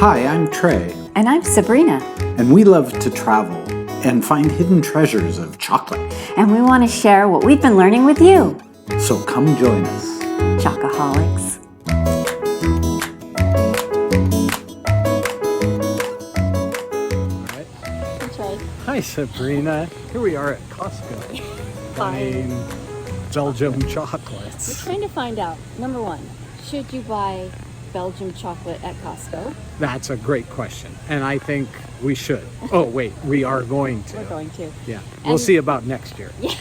Hi, I'm Trey, And I'm Sabrina, and we love to travel and find hidden treasures of chocolate. and we want to share what we've been learning with you, So come join us. Chocoholics. That's right. Hi, Sabrina. Here we are at Costco buying Belgium chocolates. We're trying to find out, number one, should you buy Belgium chocolate at Costco? That's a great question, and I think we should. Oh, wait, we are going to. We're going to. Yeah, we'll And- see about next year. Yeah.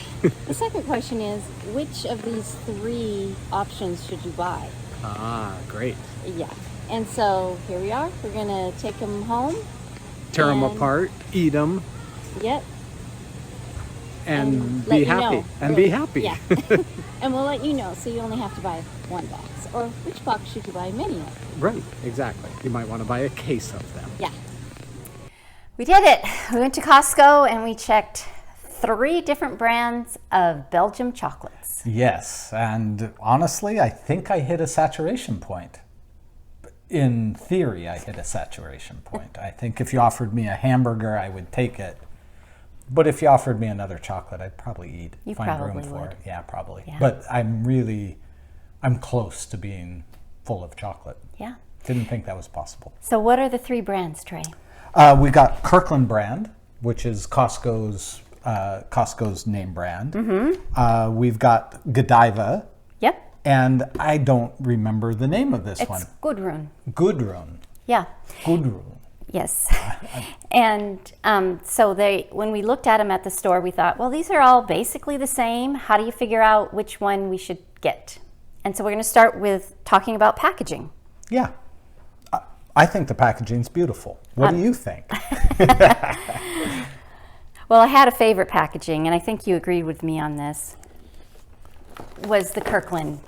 The second question is, which of these three options should you buy? Ah, great. Yeah. And so here we are. We're going to take them home. Tear them And- apart, eat them, Yep. and let be you happy. know, And really. be happy. Yeah. And we'll let you know, so you only have to buy one box. Or which box should you buy many of? Right, exactly. You might want to buy a case of them. Yeah. We did it. We went to Costco and we checked 3 different brands of Belgium chocolates. Yes, and honestly, I think I hit a saturation point. In theory, I hit a saturation point. I think if you offered me a hamburger, I would take it. But if you offered me another chocolate, I'd probably eat. You Find room probably for would. it. Yeah, probably. Yeah. But I'm close to being full of chocolate. Yeah. Didn't think that was possible. So what are the 3 brands, Trey? We got Kirkland brand, which is Costco's name brand. Mm-hmm. We've got Godiva. Yep. And I don't remember the name of this one. It's Gudrun. Gudrun. Yeah. Gudrun. Yes. And so when we looked at them at the store, we thought, well, these are all basically the same. How do you figure out which one we should get? And so we're going to start with talking about packaging. Yeah. I think the packaging's beautiful. What do you think? Well, I had a favorite packaging, and I think you agreed with me on this, was the Kirkland.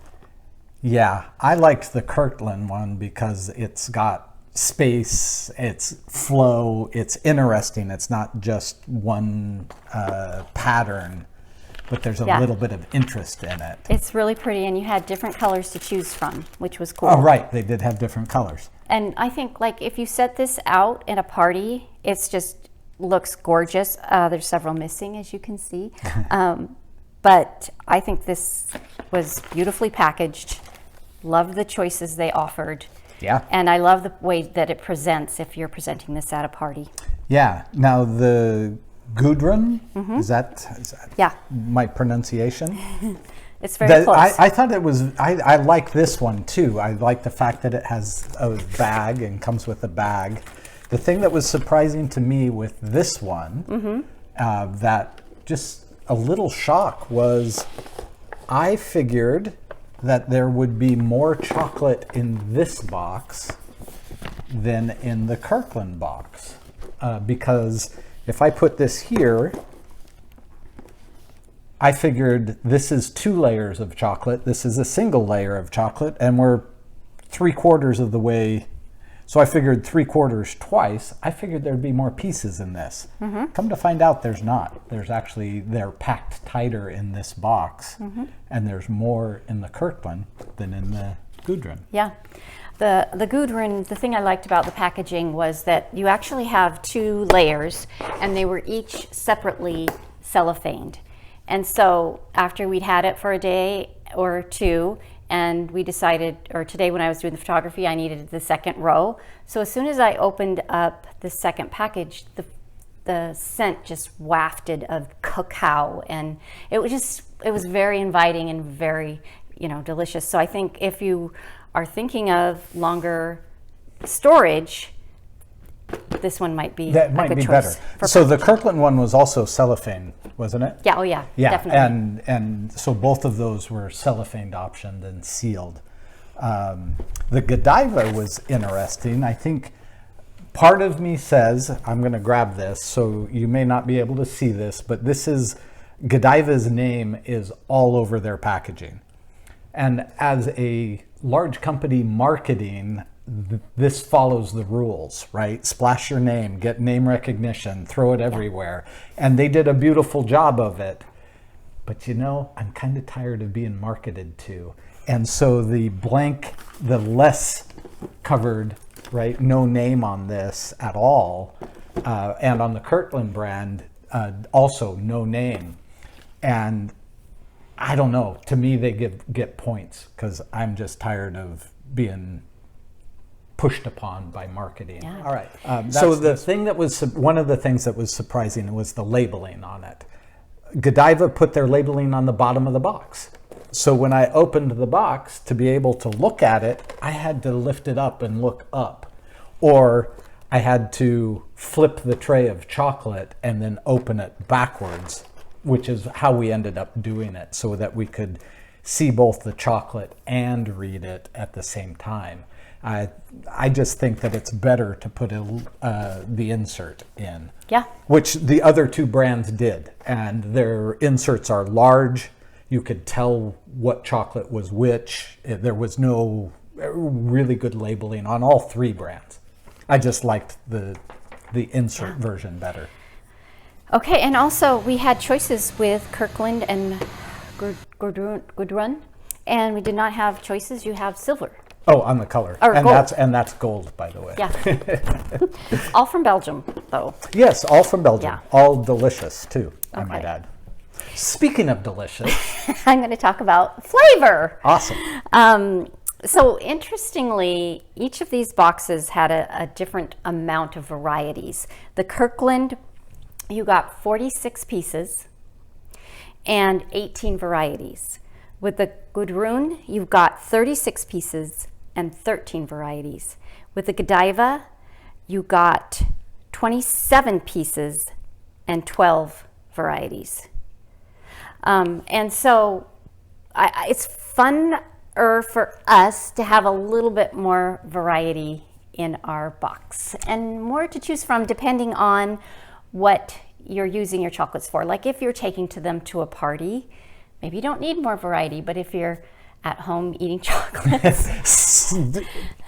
Yeah, I liked the Kirkland one because it's got space, it's flow, it's interesting. It's not just one pattern, but there's a Yeah. little bit of interest in it. It's really pretty, and you had different colors to choose from, which was cool. Oh, right. They did have different colors. And I think, like, if you set this out in a party, it's just looks gorgeous. There's several missing, as you can see. But I think this was beautifully packaged. Love the choices they offered. Yeah. And I love the way that it presents if you're presenting this at a party. Yeah. Now the Gudrun, is that Yeah, my pronunciation? it's very close. I thought it was, I like this one too. I like the fact that it has a bag and comes with a bag. The thing that was surprising to me with this one, that just a little shock was, I figured that there would be more chocolate in this box than in the Kirkland box. Because if I put this here, I figured this is 2 layers of chocolate, this is a single layer of chocolate, and we're 3/4 of the way. So I figured 3/4 twice. I figured there'd be more pieces in this. Come to find out, there's not. They're packed tighter in this box, and there's more in the Kirkland than in the Gudrun. Yeah. The Gudrun, the thing I liked about the packaging was that you actually have 2 layers, and they were each separately cellophaned. And so after we'd had it for a day or 2, and we decided, or today when I was doing the photography, I needed the second row. So as soon as I opened up the second package, the scent just wafted of cacao, and it was very inviting and very, delicious. So I think if you are thinking of longer storage, this one might be That a might good be choice better. for So the packaging. Kirkland one was also cellophane, wasn't it? Yeah, oh yeah, Yeah, definitely. and so both of those were cellophaned optioned and sealed. The Godiva was interesting. I think part of me says, I'm going to grab this, so you may not be able to see this, but this is, Godiva's name is all over their packaging. And as a large company marketing, this follows the rules, right? Splash your name, get name recognition, throw it everywhere. And they did a beautiful job of it. But I'm kind of tired of being marketed to. And so the less covered right? No name on this at all. And on the Kirkland brand, also no name. And I don't know. To me, they get points because I'm just tired of being pushed upon by marketing. Yeah. All right. So the thing that was one of the things that was surprising was the labeling on it. Godiva put their labeling on the bottom of the box. So when I opened the box to be able to look at it, I had to lift it up and look up, or I had to flip the tray of chocolate and then open it backwards, which is how we ended up doing it, so that we could see both the chocolate and read it at the same time. I just think that it's better to put the insert in. Yeah. Which the other two brands did, and their inserts are large. You could tell what chocolate was which. There was no really good labeling on all three brands. I just liked the insert version better. Okay, and also we had choices with Kirkland and Gudrun, and we did not have choices. You have silver. Oh, on the color. Or and gold. that's gold, by the way. Yeah. All from Belgium, though. Yes, all from Belgium. Yeah. All delicious, too, I might Okay. add. Speaking of delicious. I'm going to talk about flavor. Awesome. So interestingly, each of these boxes had a different amount of varieties. The Kirkland, you got 46 pieces and 18 varieties. With the Gudrun, you've got 36 pieces and 13 varieties. With the Godiva, you got 27 pieces and 12 varieties. And so it's funner for us to have a little bit more variety in our box and more to choose from depending on what you're using your chocolates for. Like if you're taking them to a party, maybe you don't need more variety, but if you're at home eating chocolates,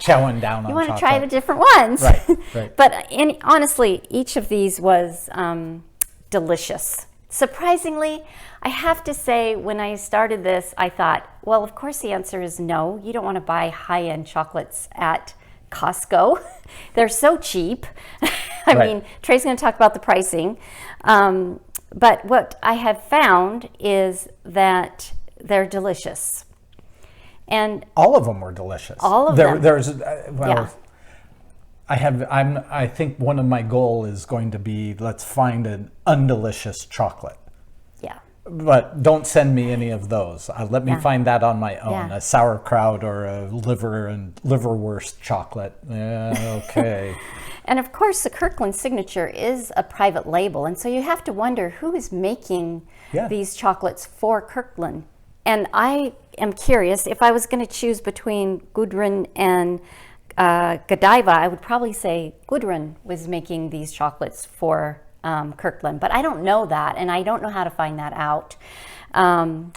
Chowing down on you want to chocolate. try the different ones. Right. But honestly, each of these was delicious. Surprisingly, I have to say, when I started this, I thought, well, of course the answer is no. You don't want to buy high-end chocolates at Costco. They're so cheap. I Right. mean, Trey's going to talk about the pricing. But what I have found is that they're delicious. And All of them were delicious. All of them. There's Yeah. I think one of my goal is going to be, let's find an undelicious chocolate. yeah. But don't send me any of those. Let me Yeah. find that on my own. Yeah. A sauerkraut or a liverwurst chocolate. Yeah, okay. And of course, the Kirkland signature is a private label. And so you have to wonder who is making Yeah. these chocolates for Kirkland. And I am curious, if I was going to choose between Gudrun and Godiva, I would probably say Gudrun was making these chocolates for Kirkland. But I don't know that, and I don't know how to find that out.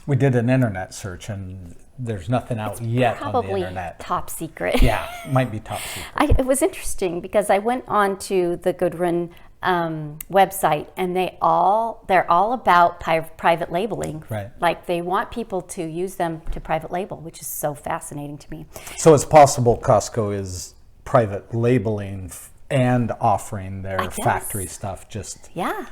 We did an internet search, and there's nothing out yet on the Probably internet. top secret. Yeah, might be top secret. It was interesting because I went on to the Gudrun website, and they're all about private labeling. Right. Like they want people to use them to private label, which is so fascinating to me. So it's possible Costco is private labeling and offering their guess. factory stuff. Just Yeah.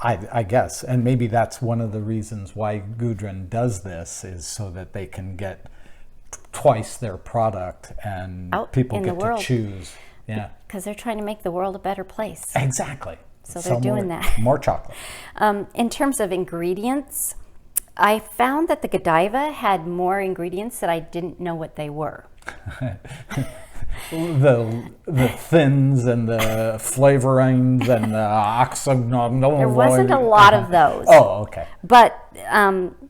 I guess, and maybe that's one of the reasons why Gudrun does this, is so that they can get twice their product and Out people in the get to world. choose. Yeah, Because they're trying to make the world a better place. exactly. So they're Sell doing more, that. More chocolate. In terms of ingredients, I found that the Godiva had more ingredients that I didn't know what they were. The thins and the flavorings and the oxygen. There wasn't a lot of those. Oh, okay. But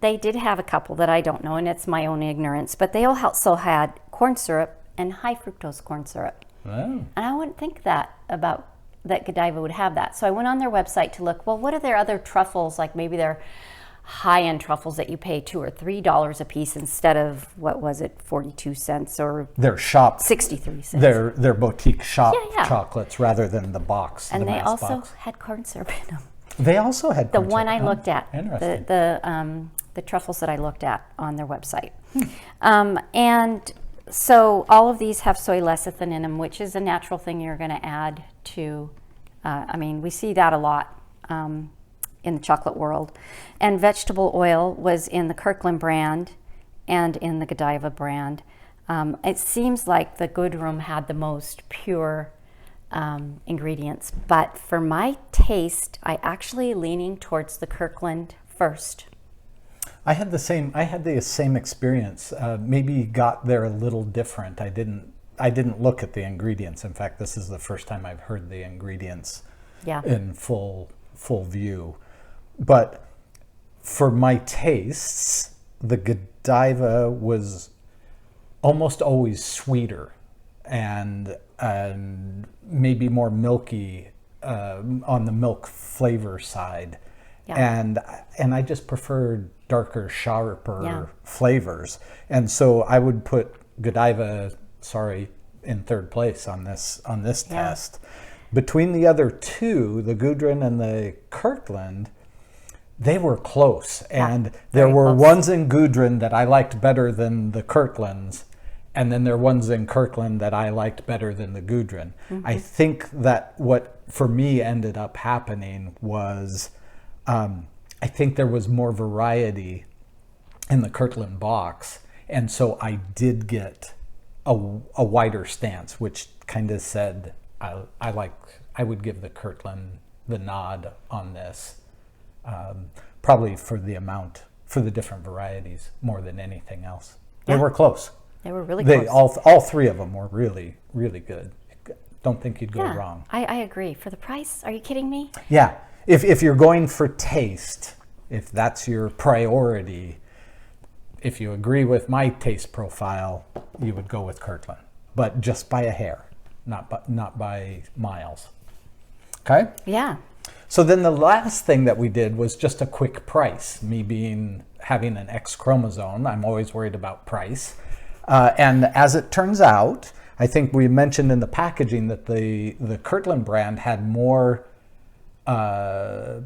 they did have a couple that I don't know, and it's my own ignorance. But they also had corn syrup and high fructose corn syrup. Oh. And I wouldn't think that Godiva would have that. So I went on their website to look, well, what are their other truffles? Like maybe they're high-end truffles that you pay $2 or $3 a piece instead of, what was it, 42 cents or They're shop. 63 cents. They're boutique shop Yeah. chocolates rather than the box. And the they mass also box. had corn syrup in them. They also had The corn one syrup, I looked at, Interesting. the truffles that I looked at on their website. And So all of these have soy lecithin in them, which is a natural thing you're going to add to, we see that a lot in the chocolate world. And vegetable oil was in the Kirkland brand and in the Godiva brand. It seems like the Good Room had the most pure ingredients, but for my taste, I actually leaning towards the Kirkland first. I had the same experience. Maybe got there a little different. I didn't look at the ingredients. In fact, this is the first time I've heard the ingredients in full view. But for my tastes, the Godiva was almost always sweeter and maybe more milky on the milk flavor side. And I just preferred darker, sharper flavors. And so I would put Godiva, in third place on this test. Between the other two, the Gudrun and the Kirkland, they were close. And there were ones in Gudrun that I liked better than the Kirklands. And then there are ones in Kirkland that I liked better than the Gudrun. Mm-hmm. I think that what for me ended up happening was I think there was more variety in the Kirkland box, and so I did get a wider stance, which kind of said I would give the Kirkland the nod on this, probably for the different varieties more than anything else. They were close. They were really close. All three of them were really, really good. Don't think you'd go wrong. I agree. For the price, are you kidding me? Yeah. If you're going for taste, if that's your priority, if you agree with my taste profile, you would go with Kirkland, but just by a hair, not by miles. Okay? Yeah. So then the last thing that we did was just a quick price. Me having an X chromosome, I'm always worried about price. And as it turns out, I think we mentioned in the packaging that the Kirkland brand had more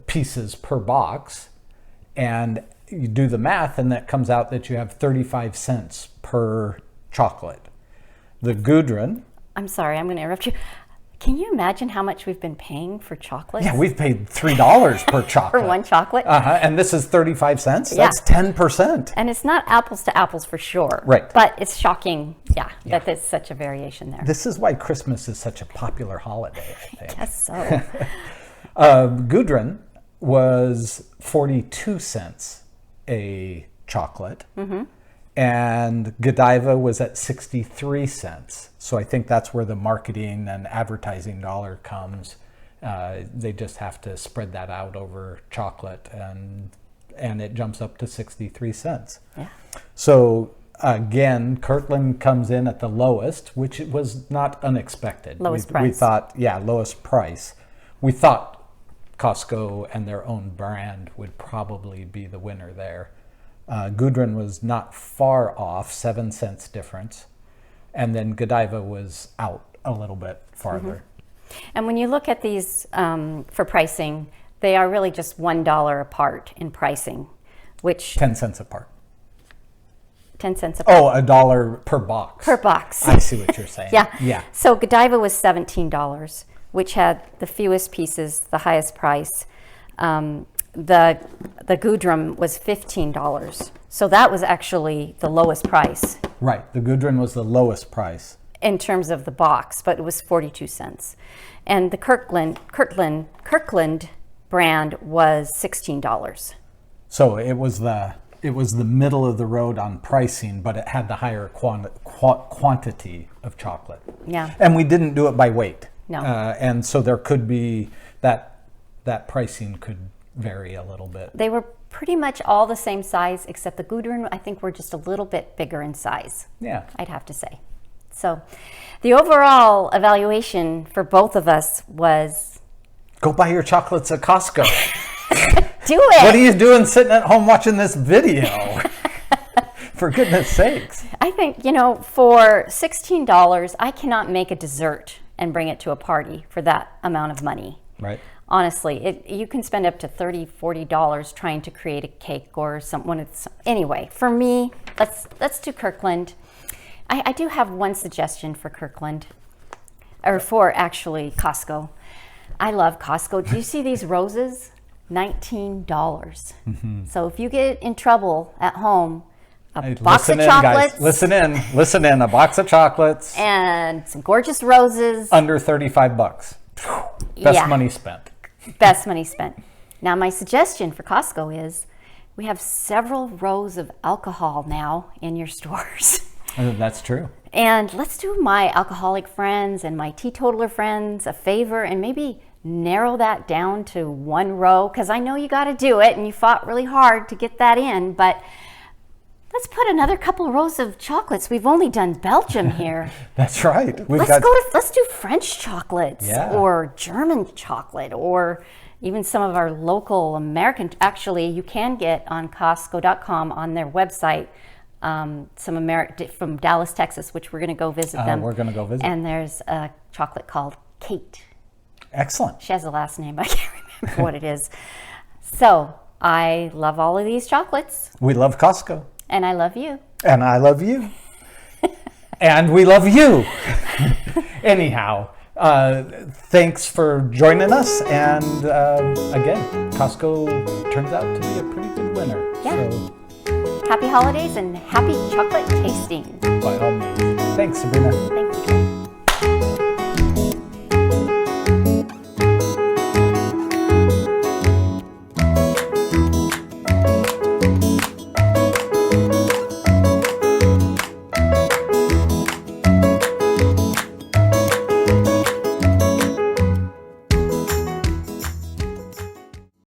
pieces per box, and you do the math and that comes out that you have 35 cents per chocolate. The Gudrun... I'm sorry, I'm going to interrupt you. Can you imagine how much we've been paying for chocolates? Yeah, we've paid $3 per chocolate. For one chocolate? And this is 35 cents? That's 10%. And it's not apples to apples for sure. Right. But it's shocking, that there's such a variation there. This is why Christmas is such a popular holiday, I think. I guess so. Gudrun was 42 cents a chocolate, and Godiva was at 63 cents. So I think that's where the marketing and advertising dollar comes. They just have to spread that out over chocolate, and it jumps up to 63 cents. Yeah. So again, Kirkland comes in at the lowest, which was not unexpected. Lowest price. We thought, lowest price. We thought Costco and their own brand would probably be the winner there. Gudrun was not far off, 7 cents difference. And then Godiva was out a little bit farther. And when you look at these for pricing, they are really just $1 apart in pricing, which... 10 cents apart. 10 cents apart. Oh, $1 per box. Per box. I see what you're saying. Yeah. So Godiva was $17, which had the fewest pieces, the highest price. The Gudrun was $15. So that was actually the lowest price. Right. The Gudrun was the lowest price. In terms of the box, but it was 42 cents. And the Kirkland brand was $16. So it was the middle of the road on pricing, but it had the higher quantity of chocolate. Yeah. And we didn't do it by weight. No. And so there could be that pricing could vary a little bit. They were pretty much all the same size, except the Gudrun, I think, were just a little bit bigger in size. Yeah. I'd have to say. So the overall evaluation for both of us was... Go buy your chocolates at Costco. Do it! What are you doing sitting at home watching this video? For goodness sakes. I think, for $16, I cannot make a dessert and bring it to a party for that amount of money. Right. Honestly, you can spend up to $30, $40 trying to create a cake or something. Anyway, for me, let's do Kirkland. I do have one suggestion for Kirkland, or for actually Costco. I love Costco. Do you see these roses? $19. So if you get in trouble at home, a box of chocolates. Guys. Listen in. A box of chocolates. And some gorgeous roses. Under $35. Best money spent. Best money spent. Now, my suggestion for Costco is we have several rows of alcohol now in your stores. That's true. And let's do my alcoholic friends and my teetotaler friends a favor and maybe narrow that down to one row, because I know you got to do it and you fought really hard to get that in, but let's put another couple rows of chocolates. We've only done Belgium here. That's right. Let's do French chocolates, yeah, or German chocolate, or even some of our local American. Actually, you can get on Costco.com on their website some from Dallas, Texas, which we're going to go visit them. We're going to go visit. And there's a chocolate called Kate. Excellent. She has a last name. I can't remember what it is. So I love all of these chocolates. We love Costco. And I love you. And I love you. And we love you. Anyhow, thanks for joining us. And again, Costco turns out to be a pretty good winner. Yeah. So, happy holidays and happy chocolate tasting. by all means. Thanks, Sabrina. Thank you.